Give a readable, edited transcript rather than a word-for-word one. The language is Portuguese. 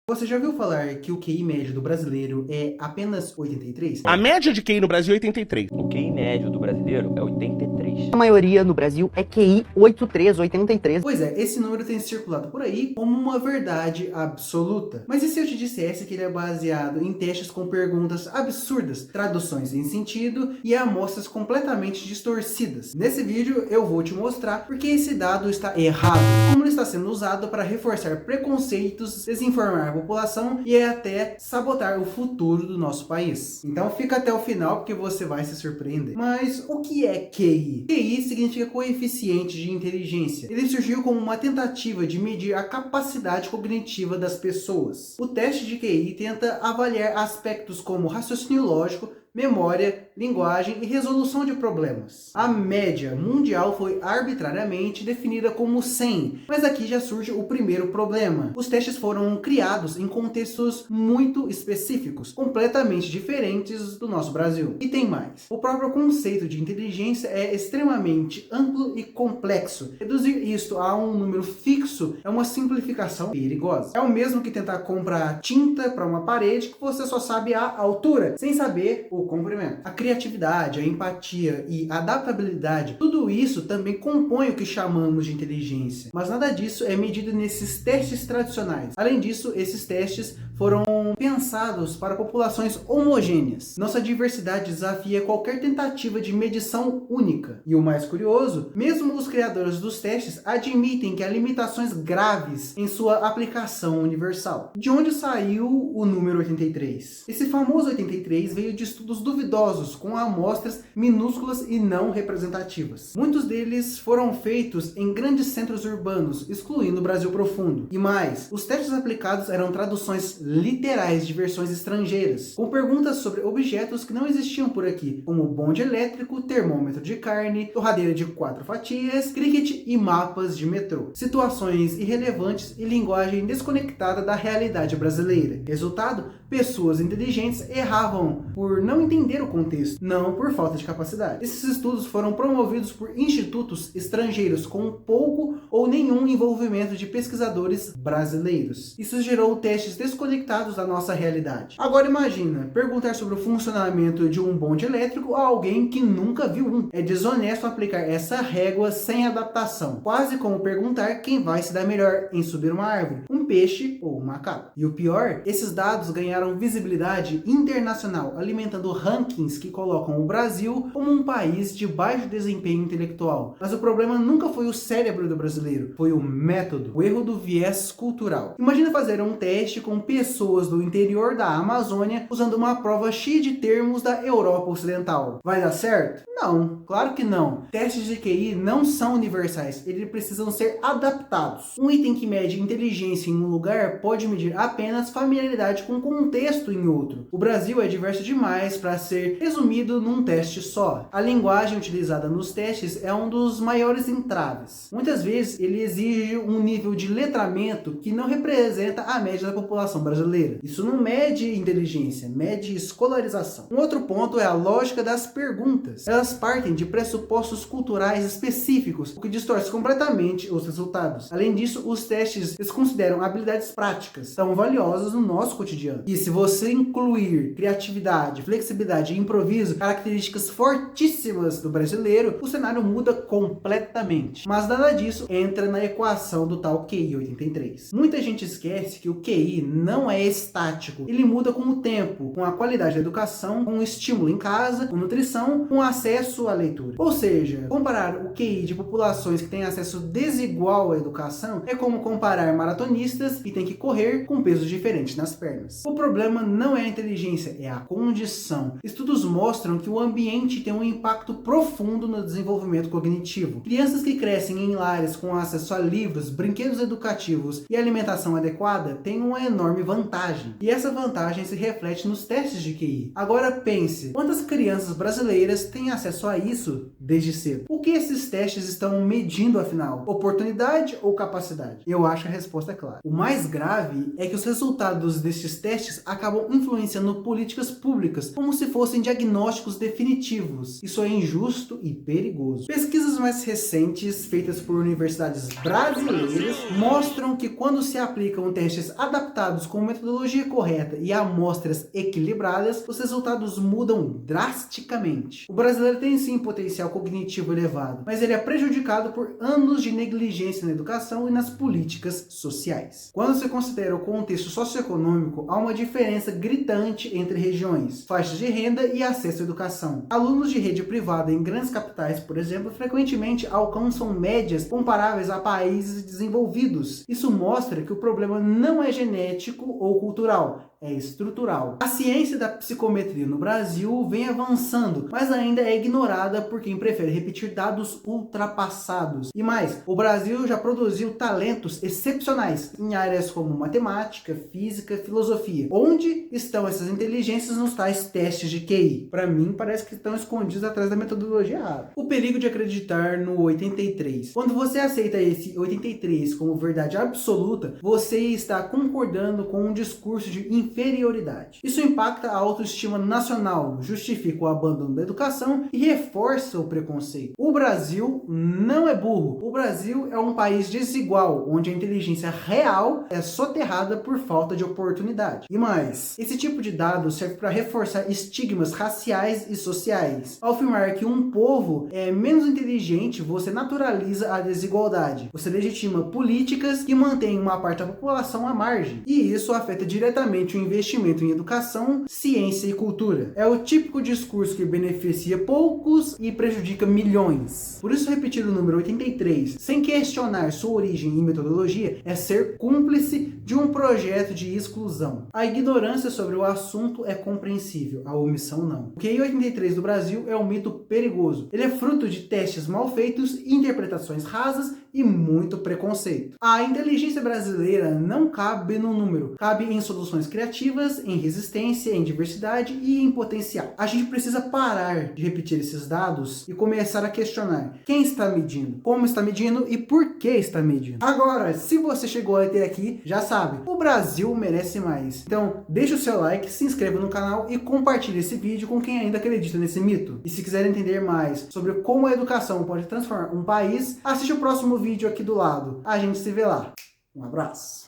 Você já ouviu falar que o QI médio do brasileiro é apenas 83? A média de QI no Brasil é 83. O QI médio do brasileiro é 83. A maioria no Brasil é QI 83, 83. Pois é, esse número tem circulado por aí como uma verdade absoluta. Mas e se eu te dissesse que ele é baseado em testes com perguntas absurdas, traduções sem sentido e amostras completamente distorcidas? Nesse vídeo eu vou te mostrar porque esse dado está errado, como ele está sendo usado para reforçar preconceitos, desinformar a população e até sabotar o futuro do nosso país. Então fica até o final porque você vai se surpreender. Mas o que é QI? QI significa coeficiente de inteligência. Ele surgiu como uma tentativa de medir a capacidade cognitiva das pessoas. O teste de QI tenta avaliar aspectos como raciocínio lógico, memória, linguagem e resolução de problemas. A média mundial foi arbitrariamente definida como 100, mas aqui já surge o primeiro problema. Os testes foram criados em contextos muito específicos, completamente diferentes do nosso Brasil. E tem mais. O próprio conceito de inteligência é extremamente amplo e complexo. Reduzir isto a um número fixo é uma simplificação perigosa. É o mesmo que tentar comprar tinta para uma parede que você só sabe a altura, sem saber o comprimento. A criatividade, a empatia e a adaptabilidade, tudo isso também compõe o que chamamos de inteligência. Mas nada disso é medido nesses testes tradicionais. Além disso, esses testes foram pensados para populações homogêneas. Nossa diversidade desafia qualquer tentativa de medição única. E o mais curioso, mesmo os criadores dos testes admitem que há limitações graves em sua aplicação universal. De onde saiu o número 83? Esse famoso 83 veio de estudos duvidosos com amostras minúsculas e não representativas. Muitos deles foram feitos em grandes centros urbanos, excluindo o Brasil profundo. E mais, os testes aplicados eram traduções literais de versões estrangeiras, com perguntas sobre objetos que não existiam por aqui, como bonde elétrico, termômetro de carne, torradeira de 4 fatias, cricket e mapas de metrô. Situações irrelevantes e linguagem desconectada da realidade brasileira. Resultado, pessoas inteligentes erravam por não entender o contexto, não por falta de capacidade. Esses estudos foram promovidos por institutos estrangeiros com pouco ou nenhum envolvimento de pesquisadores brasileiros. Isso gerou testes desconectados da nossa realidade. Agora imagina, perguntar sobre o funcionamento de um bonde elétrico a alguém que nunca viu um. É desonesto aplicar essa régua sem adaptação, quase como perguntar quem vai se dar melhor em subir uma árvore, um peixe ou um macaco. E o pior, esses dados ganharam visibilidade internacional, alimentando rankings que colocam o Brasil como um país de baixo desempenho intelectual. Mas o problema nunca foi o cérebro do brasileiro, foi o método, o erro do viés cultural. Imagina fazer um teste com pessoas do interior da Amazônia usando uma prova cheia de termos da Europa Ocidental. Vai dar certo? Não, claro que não. Testes de QI não são universais, eles precisam ser adaptados. Um item que mede inteligência em um lugar pode medir apenas familiaridade com contexto em outro. O Brasil é diverso demais para ser resumido num teste só. A linguagem utilizada nos testes é um dos maiores entraves. Muitas vezes ele exige um nível de letramento que não representa a média da população brasileira. Isso não mede inteligência, mede escolarização. Um outro ponto é a lógica das perguntas. Elas partem de pressupostos culturais específicos, o que distorce completamente os resultados. Além disso, os testes desconsideram habilidades práticas tão valiosas no nosso cotidiano. E se você incluir criatividade, flexibilidade e improviso, características fortíssimas do brasileiro, o cenário muda completamente. Mas nada disso entra na equação do tal QI 83. Muita gente esquece que o QI não é estático. Ele muda com o tempo, com a qualidade da educação, com o estímulo em casa, com nutrição, com acesso à leitura. Ou seja, comparar o QI de populações que têm acesso desigual à educação é como comparar maratonistas que têm que correr com pesos diferentes nas pernas. O problema não é a inteligência, é a condição. Estudos mostram que o ambiente tem um impacto profundo no desenvolvimento cognitivo. Crianças que crescem em lares com acesso a livros, brinquedos educativos e alimentação adequada têm uma enorme vantagem. E essa vantagem se reflete nos testes de QI. Agora pense, quantas crianças brasileiras têm acesso a isso desde cedo? O que esses testes estão medindo afinal? Oportunidade ou capacidade? Eu acho que a resposta é clara. O mais grave é que os resultados destes testes acabam influenciando políticas públicas, como como se fossem diagnósticos definitivos. Isso é injusto e perigoso. Pesquisas mais recentes, feitas por universidades brasileiras, mostram que quando se aplicam testes adaptados com metodologia correta e amostras equilibradas, os resultados mudam drasticamente. O brasileiro tem sim potencial cognitivo elevado, mas ele é prejudicado por anos de negligência na educação e nas políticas sociais. Quando se considera o contexto socioeconômico, há uma diferença gritante entre regiões, faixas de renda e acesso à educação. Alunos de rede privada em grandes capitais, por exemplo, frequentemente alcançam médias comparáveis a países desenvolvidos. Isso mostra que o problema não é genético ou cultural, é estrutural. A ciência da psicometria no Brasil vem avançando, mas ainda é ignorada por quem prefere repetir dados ultrapassados. E mais, o Brasil já produziu talentos excepcionais em áreas como matemática, física, filosofia. Onde estão essas inteligências nos tais testes de QI? Para mim, parece que estão escondidos atrás da metodologia errada. O perigo de acreditar no 83. Quando você aceita esse 83 como verdade absoluta, você está concordando com um discurso de inferioridade. Isso impacta a autoestima nacional, justifica o abandono da educação e reforça o preconceito. O Brasil não é burro. O Brasil é um país desigual, onde a inteligência real é soterrada por falta de oportunidade. E mais, esse tipo de dado serve para reforçar estigmas raciais e sociais. Ao afirmar que um povo é menos inteligente, você naturaliza a desigualdade. Você legitima políticas que mantêm uma parte da população à margem. E isso afeta diretamente o investimento em educação, ciência e cultura. É o típico discurso que beneficia poucos e prejudica milhões. Por isso, repetir o número 83, sem questionar sua origem e metodologia, é ser cúmplice de um projeto de exclusão. A ignorância sobre o assunto é compreensível, a omissão não. O QI 83 do Brasil é um mito perigoso. Ele é fruto de testes mal feitos, interpretações rasas e muito preconceito. A inteligência brasileira não cabe no número, cabe em soluções criativas, em resistência, em diversidade e em potencial. A gente precisa parar de repetir esses dados e começar a questionar quem está medindo, como está medindo e por que está medindo. Agora, se você chegou até aqui, já sabe, o Brasil merece mais. Então, deixa o seu like, se inscreva no canal e compartilhe esse vídeo com quem ainda acredita nesse mito. E se quiser entender mais sobre como a educação pode transformar um país, assiste o próximo vídeo aqui do lado. A gente se vê lá. Um abraço.